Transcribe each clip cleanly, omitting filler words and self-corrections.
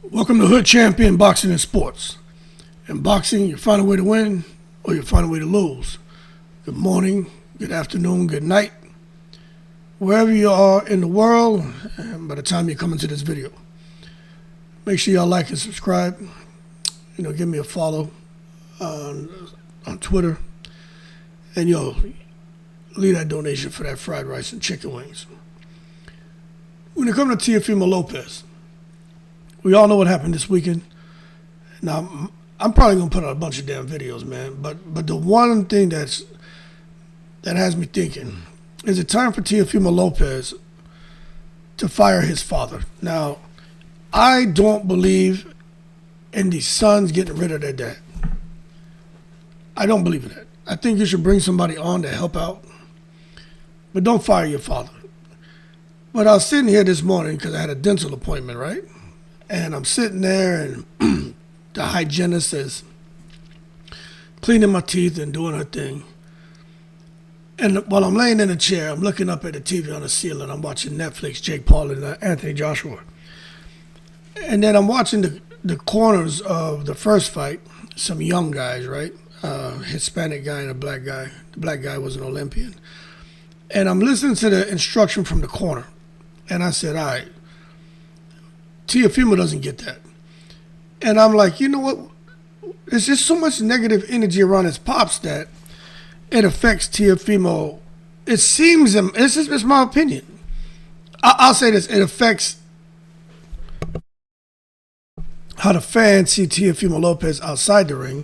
Welcome to Hood Champion Boxing and Sports. In boxing, you find a way to win or you find a way to lose. Good morning, good afternoon, good night. Wherever you are in the world, and by the time you come into this video, make sure y'all like and subscribe. Give me a follow on Twitter. And leave that donation for that fried rice and chicken wings. When it comes to Teofimo Lopez, we all know what happened this weekend. Now, I'm probably going to put out a bunch of damn videos, man. But the one thing that has me thinking, is it time for Teofimo Lopez to fire his father? Now, I don't believe in these sons getting rid of their dad. I don't believe in that. I think you should bring somebody on to help out. But don't fire your father. But I was sitting here this morning because I had a dental appointment, right? And I'm sitting there and the hygienist is cleaning my teeth and doing her thing. And while I'm laying in a chair, I'm looking up at the TV on the ceiling. I'm watching Netflix, Jake Paul and Anthony Joshua. And then I'm watching the corners of the first fight, some young guys, right? Hispanic guy and a black guy. The black guy was an Olympian. And I'm listening to the instruction from the corner. And I said, all right, Teofimo doesn't get that. And I'm like, you know what? There's just so much negative energy around his pops that it affects Teofimo. It seems, it's my opinion. I'll say this, it affects how the fans see Teofimo Lopez outside the ring,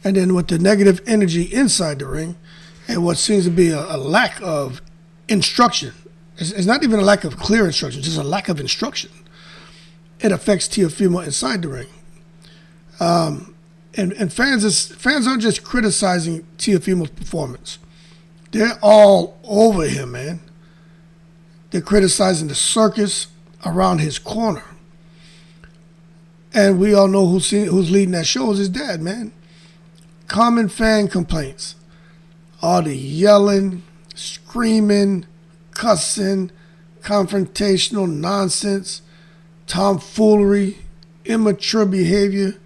and then with the negative energy inside the ring, and what seems to be a lack of instruction. It's not even a lack of clear instruction, it's just a lack of instruction. It affects Teofimo inside the ring. And fans aren't just criticizing Teofimo's performance. They're all over him, man. They're criticizing the circus around his corner. And we all know who's leading that show is his dad, man. Common fan complaints. All the yelling, screaming, cussing, confrontational nonsense, tomfoolery, immature behavior,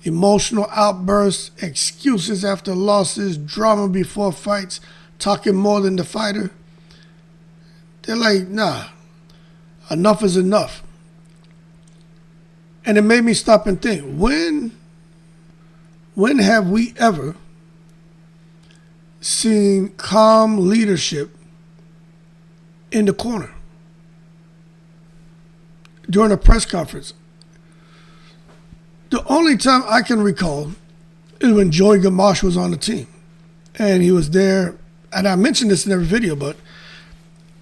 emotional outbursts, excuses after losses, drama before fights, talking more than the fighter. They're like, nah, enough is enough. And it made me stop and think, when have we ever seen calm leadership in the corner during a press conference? The only time I can recall is when Joey Gamache was on the team. And he was there, and I mentioned this in every video, but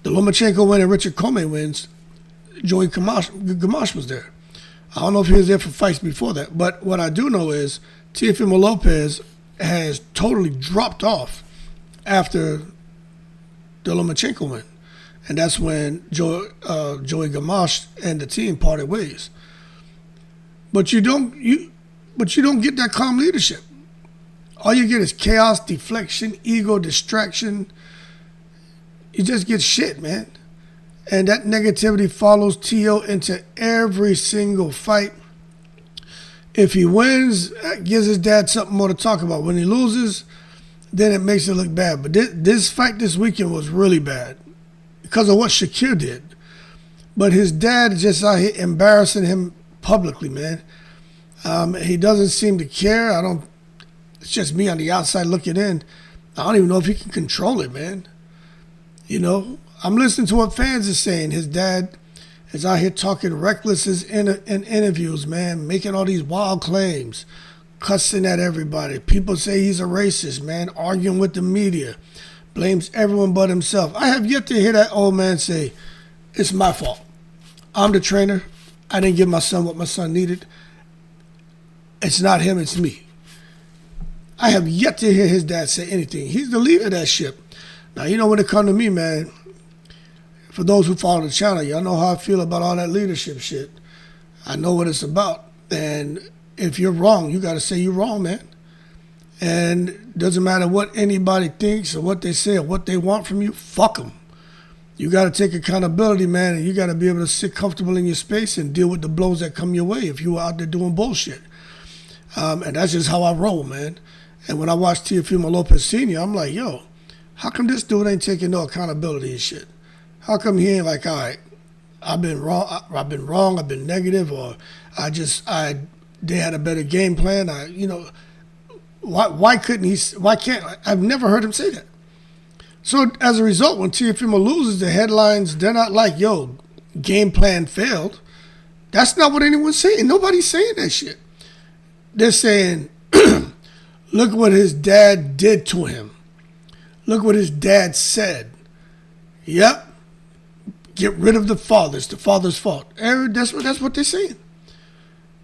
the Lomachenko win and Richard Comey wins, Joey Gamache was there. I don't know if he was there for fights before that, but what I do know is Teofimo Lopez has totally dropped off after the Lomachenko win. And that's when Joey Gamache and the team parted ways. But you don't get that calm leadership. All you get is chaos, deflection, ego, distraction. You just get shit, man. And that negativity follows Teo into every single fight. If he wins, that gives his dad something more to talk about. When he loses, then it makes it look bad. But this fight this weekend was really bad because of what Shakur did. But his dad is just out here embarrassing him publicly, man. He doesn't seem to care. It's just me on the outside looking in. I don't even know if he can control it, man. I'm listening to what fans are saying. His dad is out here talking reckless in interviews, man, making all these wild claims, cussing at everybody. People say he's a racist, man, arguing with the media, blames everyone but himself. I have yet to hear that old man say, it's my fault. I'm the trainer. I didn't give my son what my son needed. It's not him, it's me. I have yet to hear his dad say anything. He's the leader of that ship. Now, when it comes to me, man, for those who follow the channel, y'all know how I feel about all that leadership shit. I know what it's about. And if you're wrong, you got to say you're wrong, man. And it doesn't matter what anybody thinks or what they say or what they want from you, fuck them. You got to take accountability, man, and you got to be able to sit comfortable in your space and deal with the blows that come your way if you were out there doing bullshit. And that's just how I roll, man. And when I watch Teofimo Lopez Sr., I'm like, yo, how come this dude ain't taking no accountability and shit? How come he ain't like, all right, I've been wrong, I've been negative, or they had a better game plan. Why can't, I've never heard him say that. So as a result, when Teofimo loses, the headlines, they're not like, yo, game plan failed. That's not what anyone's saying. Nobody's saying that shit. They're saying, look what his dad did to him. Look what his dad said. Yep. Get rid of the father. It's the father's fault. That's what they're saying.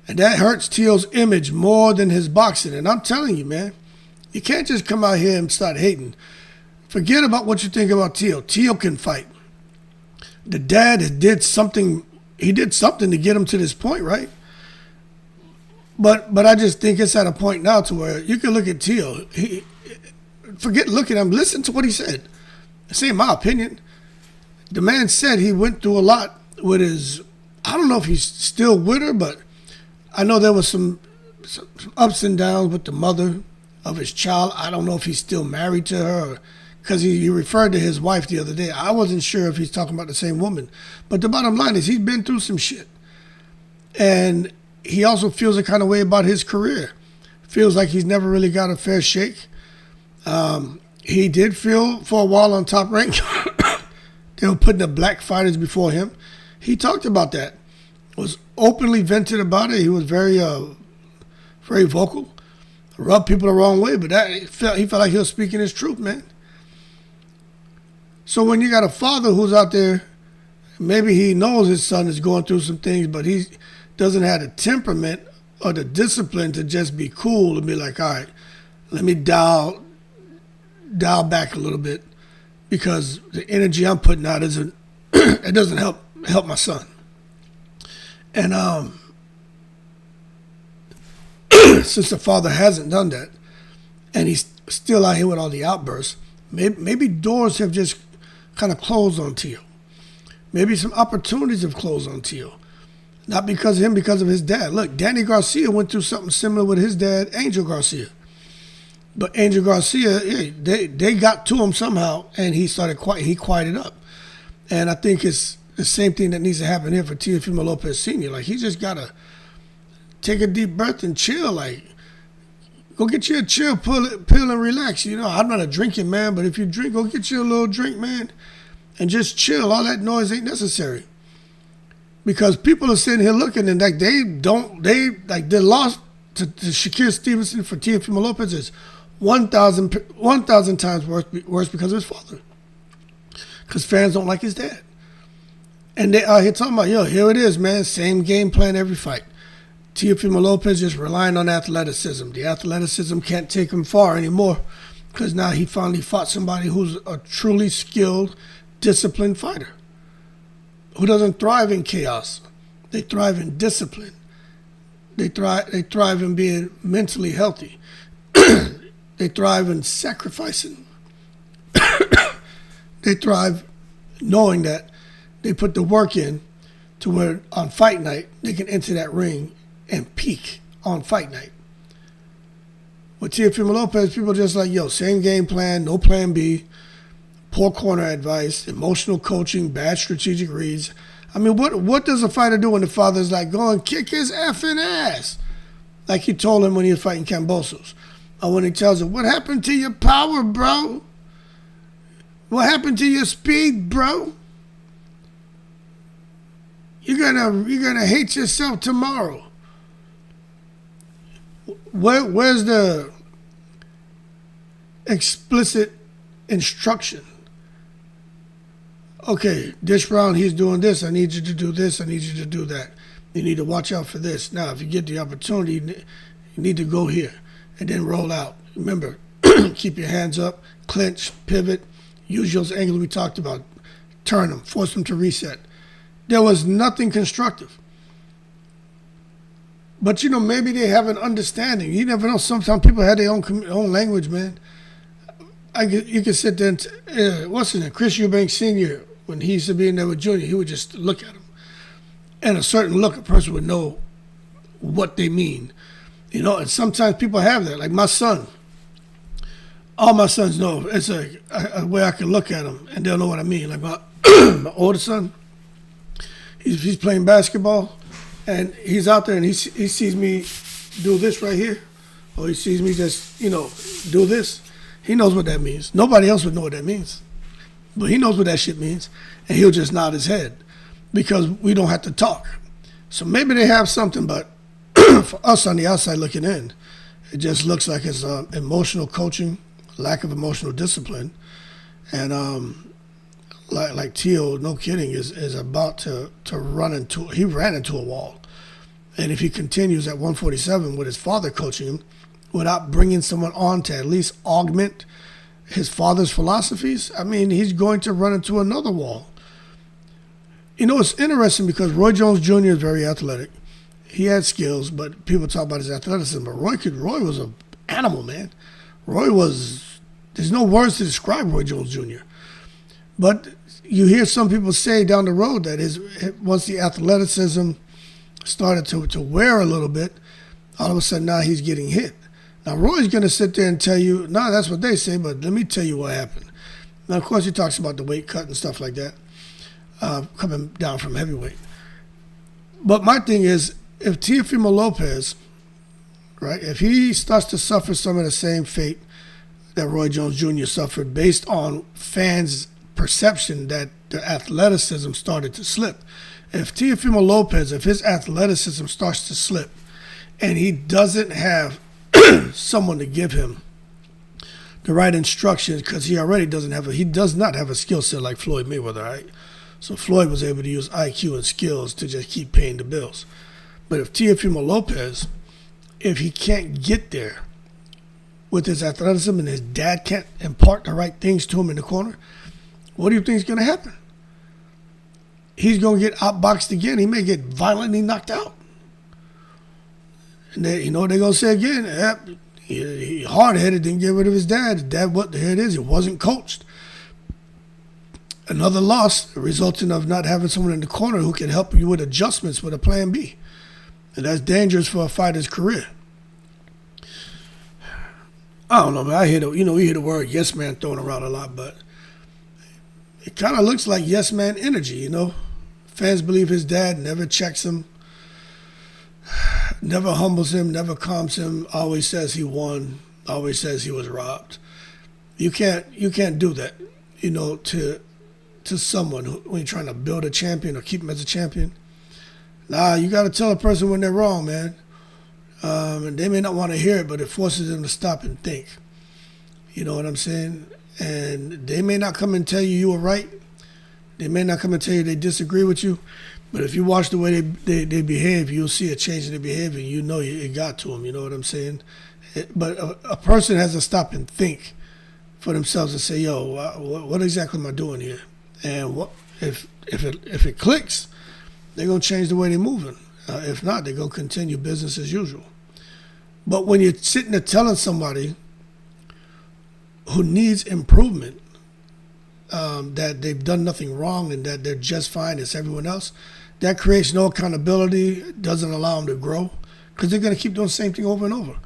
And that hurts Teo's image more than his boxing. And I'm telling you, man, you can't just come out here and start hating. Forget about what you think about Teo. Teo can fight. The dad did something. He did something to get him to this point, right? But I just think it's at a point now to where you can look at Teo. Forget looking at him. Listen to what he said. This ain't my opinion. The man said he went through a lot with his, I don't know if he's still with her, but I know there was some ups and downs with the mother of his child. I don't know if he's still married to her, because he referred to his wife the other day. I wasn't sure if he's talking about the same woman. But the bottom line is he's been through some shit. And he also feels a kind of way about his career. Feels like he's never really got a fair shake. He did feel for a while on Top Rank. They were putting the black fighters before him. He talked about that. Was openly vented about it. He was very vocal. Rubbed people the wrong way, but he felt like he was speaking his truth, man. So when you got a father who's out there, maybe he knows his son is going through some things, but he doesn't have the temperament or the discipline to just be cool and be like, all right, let me dial back a little bit, because the energy I'm putting out it doesn't help my son. And since the father hasn't done that, and he's still out here with all the outbursts, maybe doors have just kind of closed on Teo. Maybe some opportunities have closed on Teo. Not because of him, because of his dad. Look, Danny Garcia went through something similar with his dad, Angel Garcia. But Angel Garcia, they got to him somehow, and he quieted up. And I think it's the same thing that needs to happen here for Teofimo Lopez Sr. Like, he just got to take a deep breath and chill. Like, go get you a chill pill and relax. You know, I'm not a drinking man, but if you drink, go get you a little drink, man, and just chill. All that noise ain't necessary. Because people are sitting here looking, and like their loss to Shakur Stevenson for Teofimo Lopez is 1,000 times worse because of his father. Because fans don't like his dad. And they are here talking about, yo, here it is, man, same game plan every fight. Teofimo Lopez just relying on athleticism. The athleticism can't take him far anymore, because now he finally fought somebody who's a truly skilled, disciplined fighter, who doesn't thrive in chaos. They thrive in discipline. They thrive in being mentally healthy. They thrive in sacrificing. They thrive knowing that they put the work in to where on fight night they can enter that ring and peak on fight night. With Teofimo Lopez, people just like, yo, same game plan, no plan B, poor corner advice, emotional coaching, bad strategic reads. I mean, what does a fighter do when the father's like, go and kick his effing ass? Like he told him when he was fighting Kambosos. Or when he tells him, what happened to your power, bro? What happened to your speed, bro? You're gonna hate yourself tomorrow. Where's the explicit instruction? Okay, this round he's doing this. I need you to do this. I need you to do that. You need to watch out for this. Now, if you get the opportunity, you need to go here and then roll out. Remember, keep your hands up, clinch, pivot, use those angles we talked about. Turn them, force them to reset. There was nothing constructive. But, you know, maybe they have an understanding. You never know. Sometimes people have their own language, man. You can sit there and, what's his name? Chris Eubanks Sr. when he used to be in there with Junior, he would just look at him. And a certain look, a person would know what they mean. You know, and sometimes people have that. Like my son. All my sons know. It's a way I can look at them, and they'll know what I mean. Like my older son, he's playing basketball, and he's out there, and he sees me do this right here, or he sees me just, do this. He knows what that means. Nobody else would know what that means. But he knows what that shit means, and he'll just nod his head because we don't have to talk. So maybe they have something, but for us on the outside looking in, it just looks like it's emotional coaching, lack of emotional discipline, and like Teo, no kidding, is about to run into. He ran into a wall, and if he continues at 147 with his father coaching him, without bringing someone on to at least augment his father's philosophies, I mean, he's going to run into another wall. You know, it's interesting because Roy Jones Jr. is very athletic. He had skills, but people talk about his athleticism. But Roy was an animal, man. There's no words to describe Roy Jones Jr. But you hear some people say down the road that once the athleticism started to wear a little bit, all of a sudden now he's getting hit. Now Roy's going to sit there and tell you, no, that's what they say, but let me tell you what happened. Now, of course, he talks about the weight cut and stuff like that, coming down from heavyweight. But my thing is, if Teofimo Lopez, right, if he starts to suffer some of the same fate that Roy Jones Jr. suffered based on fans' perception that the athleticism started to slip. If Teofimo Lopez, if his athleticism starts to slip and he doesn't have someone to give him the right instructions, because he does not have a skill set like Floyd Mayweather, right? So Floyd was able to use IQ and skills to just keep paying the bills. But if Teofimo Lopez, if he can't get there with his athleticism and his dad can't impart the right things to him in the corner, what do you think is going to happen? He's going to get outboxed again. He may get violently knocked out. And they, what they're going to say again? He hard-headed, didn't get rid of his dad. His dad, here it is, he wasn't coached. Another loss resulting of not having someone in the corner who can help you with adjustments with a plan B. And that's dangerous for a fighter's career. I don't know, man. We hear the word yes man thrown around a lot, but it kind of looks like yes man energy, Fans believe his dad never checks him, never humbles him, never calms him, always says he won, always says he was robbed. You can't do that, to someone when you're trying to build a champion or keep him as a champion. Nah, you got to tell a person when they're wrong, man. And they may not want to hear it, but it forces them to stop and think. You know what I'm saying? And they may not come and tell you were right. They may not come and tell you they disagree with you. But if you watch the way they behave, you'll see a change in their behavior. You know it got to them. You know what I'm saying? But a person has to stop and think for themselves and say, yo, what exactly am I doing here? And if it clicks, they're going to change the way they're moving. If not, they're going to continue business as usual. But when you're sitting there telling somebody who needs improvement that they've done nothing wrong and that they're just fine as everyone else, that creates no accountability, doesn't allow them to grow, because they're going to keep doing the same thing over and over.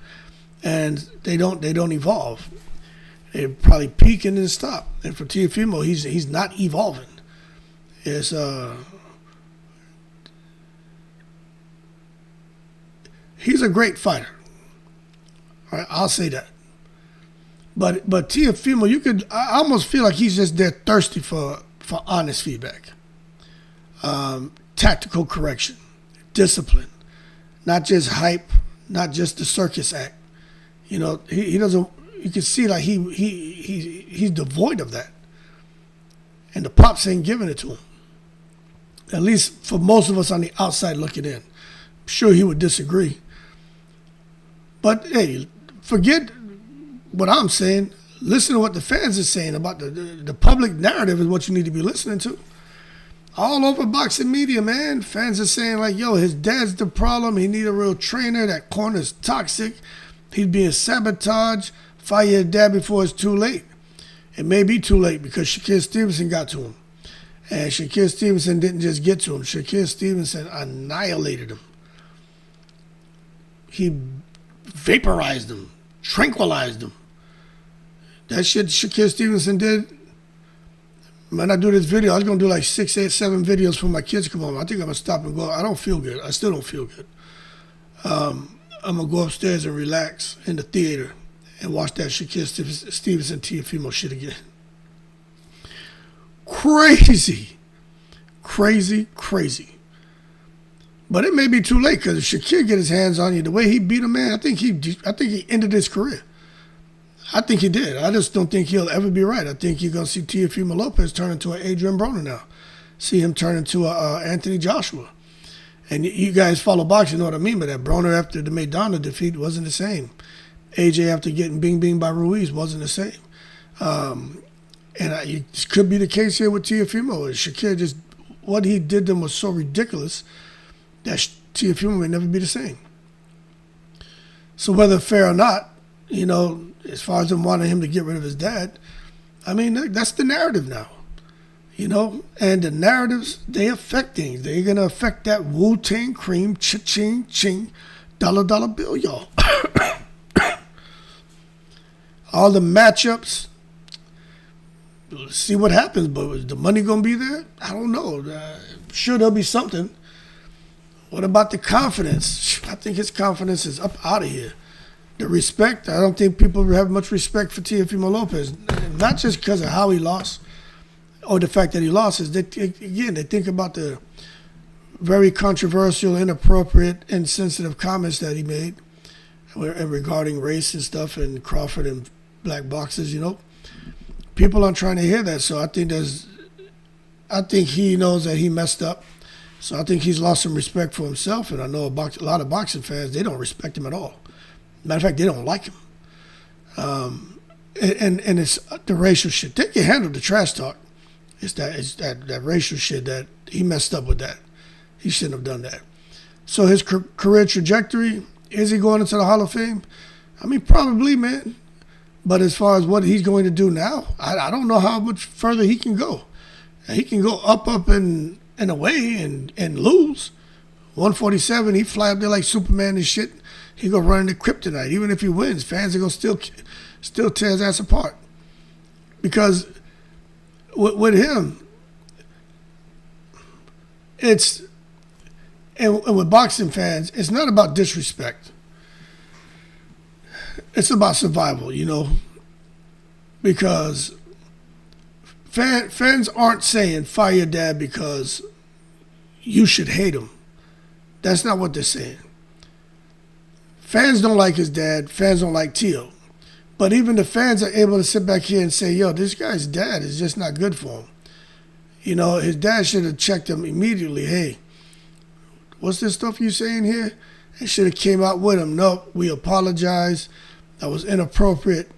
And they don't evolve. They probably peak and then stop. And for Teofimo, he's not evolving. It's he's a great fighter. All right, I'll say that. But Teofimo, I almost feel like he's just there thirsty for honest feedback, tactical correction, discipline, not just hype, not just the circus act. He doesn't. You can see like he's devoid of that, and the pops ain't giving it to him. At least for most of us on the outside looking in. I'm sure he would disagree. But hey, forget what I'm saying. Listen to what the fans are saying about the public narrative is what you need to be listening to. All over boxing media, man. Fans are saying like, yo, his dad's the problem. He need a real trainer. That corner's toxic. He's being sabotaged. Fire your dad before it's too late. It may be too late because Shakur Stevenson got to him. And Shakur Stevenson didn't just get to him. Shakur Stevenson annihilated him. He vaporized him, tranquilized him. That shit Shakur Stevenson did. When I do this video, I was going to do like 6, 8, 7 videos for my kids come home. I think I'm going to stop and go. I don't feel good. I still don't feel good. I'm going to go upstairs and relax in the theater and watch that Shakur Stevenson Teofimo shit again. Crazy. But it may be too late, because if Shakur get his hands on you, the way he beat him, man, I think he ended his career. I think he did. I just don't think he'll ever be right. I think you're going to see Teofimo Lopez turn into an Adrian Broner now. See him turn into a Anthony Joshua. And you guys follow boxing, know what I mean by that. Broner after the Maidana defeat wasn't the same. AJ after getting bing by Ruiz wasn't the same. It could be the case here with Teofimo. Shakur just, what he did to him was so ridiculous that Teofimo may never be the same. So whether fair or not, as far as them wanting him to get rid of his dad, I mean, that's the narrative now. And the narratives, they affect things. They're going to affect that Wu-Tang cream, cha-ching, ching, dollar bill, y'all. All the matchups, let's see what happens. But is the money going to be there? I don't know. Sure, there'll be something. What about the confidence? I think his confidence is up out of here. The respect, I don't think people have much respect for Teofimo Lopez. Not just because of how he lost or the fact that he lost. Is that, again, they think about the very controversial, inappropriate, insensitive comments that he made regarding race and stuff and Crawford and black boxers, People aren't trying to hear that. So I think he knows that he messed up. So I think he's lost some respect for himself. And I know a lot of boxing fans, they don't respect him at all. Matter of fact, they don't like him. And it's the racial shit. They can handle the trash talk. It's that racial shit that he messed up with that. He shouldn't have done that. So his career trajectory, is he going into the Hall of Fame? I mean, probably, man. But as far as what he's going to do now, I don't know how much further he can go. He can go up and away and lose. 147, he fly up there like Superman and shit. He go run into kryptonite. Even if he wins, fans are going to still tear his ass apart. Because with him, and with boxing fans, it's not about disrespect. It's about survival, Because fans aren't saying fire your dad because you should hate him. That's not what they're saying. Fans don't like his dad. Fans don't like Teo. But even the fans are able to sit back here and say, yo, this guy's dad is just not good for him. His dad should have checked him immediately. Hey, what's this stuff you saying here? And should have came out with him. Nope, we apologize. That was inappropriate.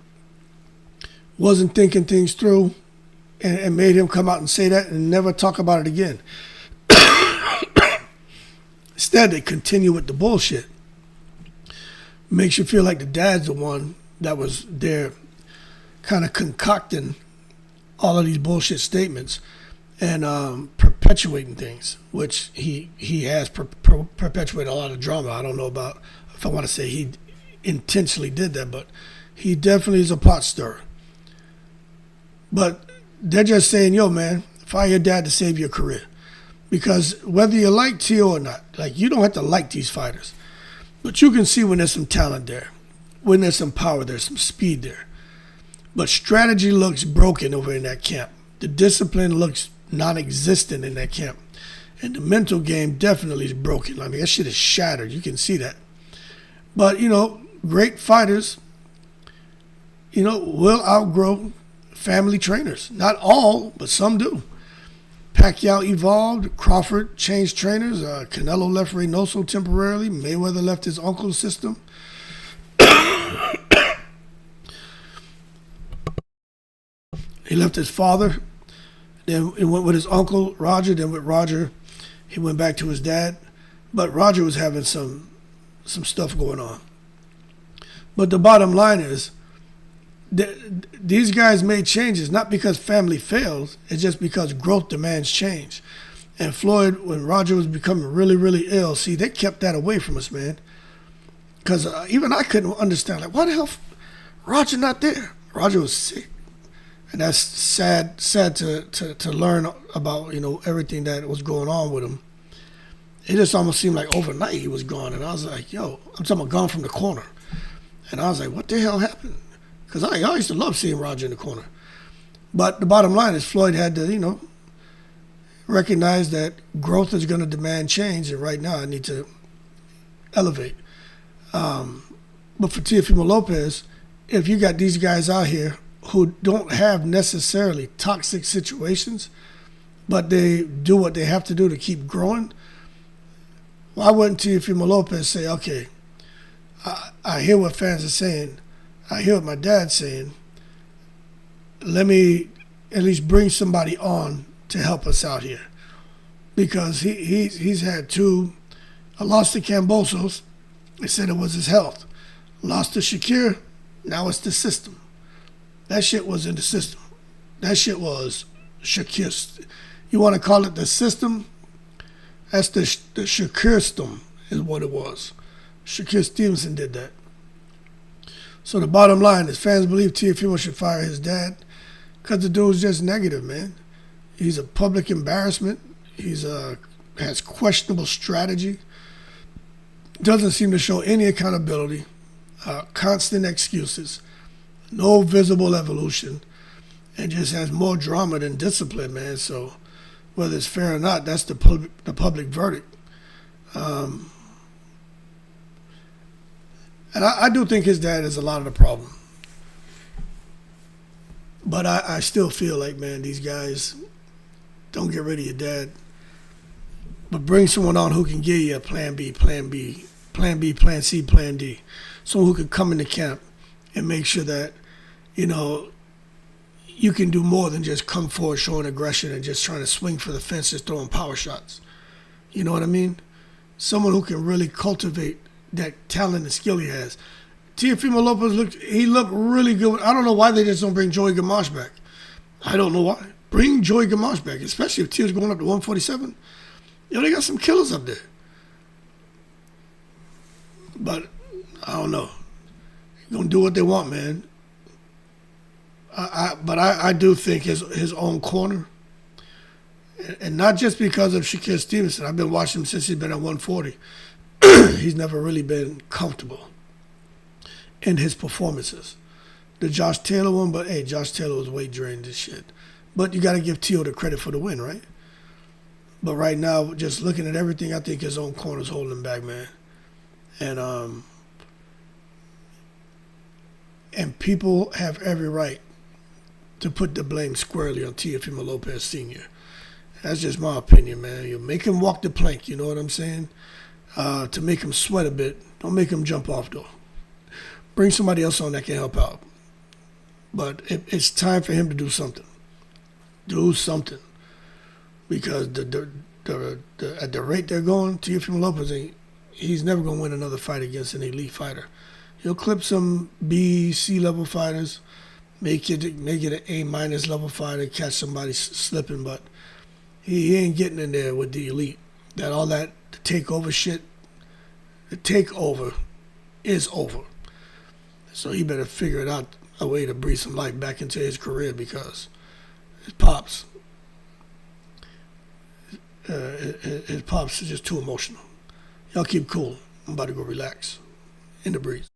Wasn't thinking things through. And made him come out and say that and never talk about it again. Instead, they continue with the bullshit. Makes you feel like the dad's the one that was there kind of concocting all of these bullshit statements and perpetuating things, which he has perpetuated a lot of drama. I don't know about if I want to say he intentionally did that, but he definitely is a pot stirrer. But they're just saying, yo, man, fire your dad to save your career. Because whether you like Teo or not, you don't have to like these fighters. But you can see when there's some talent there, when there's some power, there's some speed there. But strategy looks broken over in that camp. The discipline looks non-existent in that camp. And the mental game definitely is broken. I mean, that shit is shattered. You can see that. But, great fighters, will outgrow family trainers. Not all, but some do. Pacquiao evolved. Crawford changed trainers. Canelo left Reynoso temporarily. Mayweather left his uncle's system. He left his father. Then he went with his uncle, Roger. Then with Roger, he went back to his dad. But Roger was having some stuff going on. But the bottom line is, these guys made changes not because family fails. It's just because growth demands change. And Floyd, when Roger was becoming really, really ill, see, they kept that away from us, man. Because even I couldn't understand, like, why the hell Roger not there? Roger was sick. And that's sad to learn about, everything that was going on with him. It just almost seemed like overnight he was gone. And I was like, yo, I'm talking about gone from the corner. And I was like, what the hell happened? Because I used to love seeing Roger in the corner. But the bottom line is Floyd had to, recognize that growth is going to demand change. And right now I need to elevate. But for Teofimo Lopez, if you got these guys out here who don't have necessarily toxic situations, but they do what they have to do to keep growing, why wouldn't Teofimo Lopez say, okay, I hear what fans are saying, I hear what my dad's saying, let me at least bring somebody on to help us out here. Because he's had a loss to Cambosos. They said it was his health. Lost to Shakur, now it's the system. That shit was in the system. That shit was Shakur. You want to call it the system? That's the Shakur system is what it was. Shakur Stevenson did that. So the bottom line is fans believe Teofimo should fire his dad because the dude's just negative, man. He's a public embarrassment. He's has questionable strategy. Doesn't seem to show any accountability. Constant excuses. No visible evolution. And just has more drama than discipline, man. So whether it's fair or not, that's the public verdict. And I do think his dad is a lot of the problem. But I still feel like, man, these guys, don't get rid of your dad. But bring someone on who can give you a plan B, plan B, plan B, plan C, plan D. Someone who can come into camp and make sure that, you can do more than just come forward showing aggression and just trying to swing for the fences, throwing power shots. You know what I mean? Someone who can really cultivate that talent and skill he has. Teofimo Lopez looked really good. I don't know why they just don't bring Joey Gamache back. I don't know why. Bring Joey Gamache back, especially if Teo's going up to 147. They got some killers up there. But I don't know. They're going to do what they want, man. But I do think his own corner, and not just because of Shakur Stevenson. I've been watching him since he's been at 140. He's never really been comfortable in his performances. The Josh Taylor one, but hey, Josh Taylor was weight drained and shit. But you got to give Teo the credit for the win, right? But right now, just looking at everything, I think his own corner's holding him back, man. And people have every right to put the blame squarely on Teofimo Lopez Sr. That's just my opinion, man. You make him walk the plank, you know what I'm saying? To make him sweat a bit. Don't make him jump off, though. Bring somebody else on that can help out. But it's time for him to do something. Do something. Because at the rate they're going, Teofimo Lopez, he's never going to win another fight against an elite fighter. He'll clip some B, C level fighters, make it an A minus level fighter, catch somebody slipping, but he ain't getting in there with the elite. The takeover shit, the takeover is over. So he better figure it out, a way to breathe some life back into his career, because his pops is just too emotional. Y'all keep cool. I'm about to go relax in the breeze.